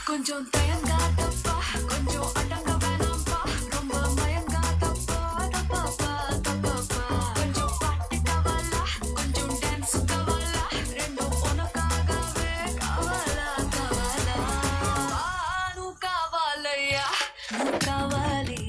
கொஞ்சம் தயங்காதப்பா கொஞ்சம் அடங்க வேணாம்பா ரொம்ப மயங்காதப்பா தப்பாப்பா தப்பாப்பா கொஞ்சம் பாட்டு கவலா கொஞ்சம் டான்ஸ் கவலா ரெண்டும் உனக்காகவே கவலா கவலா நூ காவாலையா நூ காவாலி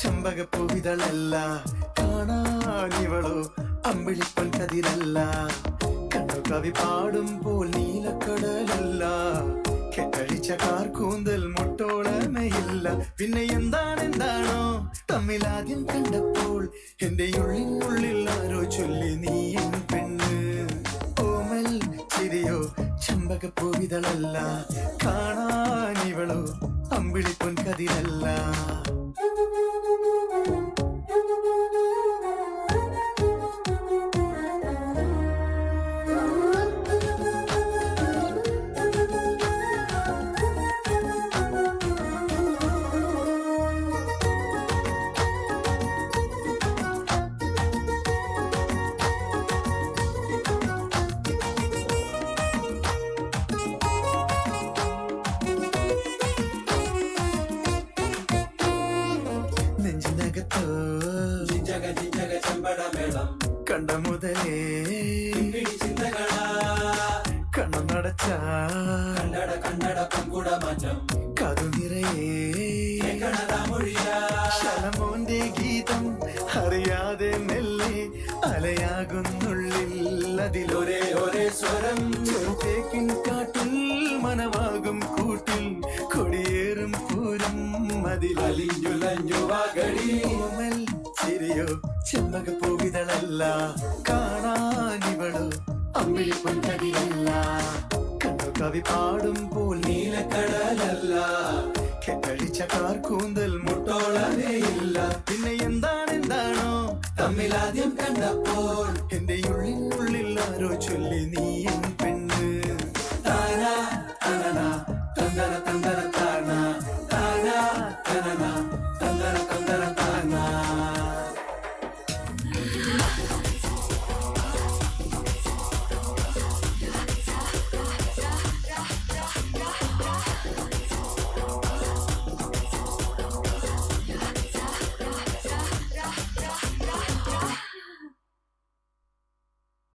ചെമ്പകപ്പൂവിതളല്ല കാണാനിവളോ അമ്പിളിപ്പൻ കതിരല്ല കണ്ണു കവി പാടുമ്പോൾ നീലക്കടലല്ല കെട്ടഴിച്ച കാർക്കൂന്തൽ മുട്ടോളമയില്ല പിന്നെ എന്താണെന്താണോ തമ്മിലാദ്യം കണ്ടപ്പോൾ എന്റെ ഉള്ളിനുള്ളിൽ ആരോ ചൊല്ലി നീ എൻ പെണ്ണ് ഓമൽ ചിരിയോ ചെമ്പകപ്പൂവിതളല്ല കാണാനിവളോ അമ്പിളിപ്പൻ കതിരല്ല കണ്ട മുതലേ കണ്ണു നടച്ച കതു നിറയേ ശലമോന്റെ ഗീതം അറിയാതെ മെല്ലെ അലയാകുന്നുള്ളിൽ അതിലൊരേ ഒരേ സ്വരം ചെറുതേക്കിൻ കാട്ടിൽ മനവാകും കൂട്ടിൽ കൊടിയേറും പൂരം അതിലലിഞ്ഞുലഞ്ഞു വാഗടിമൽ ചിരിയോ ചെമ്പകപ്പൂവിതളല്ല കാണാനിവളോ അമ്പിളിപ്പൊൻ കതിരല്ല കണ്ണു കവി പാടുമ്പോൾ നീലക്കടലല്ല കെട്ടഴിച്ച കാർക്കൂന്തൽ മുട്ടോളമേയില്ല പിന്നെ എന്താണെന്താണോ തമ്മിലാദ്യം കണ്ടപ്പോൾ എന്റെ ഉള്ളിനുള്ളിൽ ആരോ ചൊല്ലി നീ എൻ പെണ്ണ്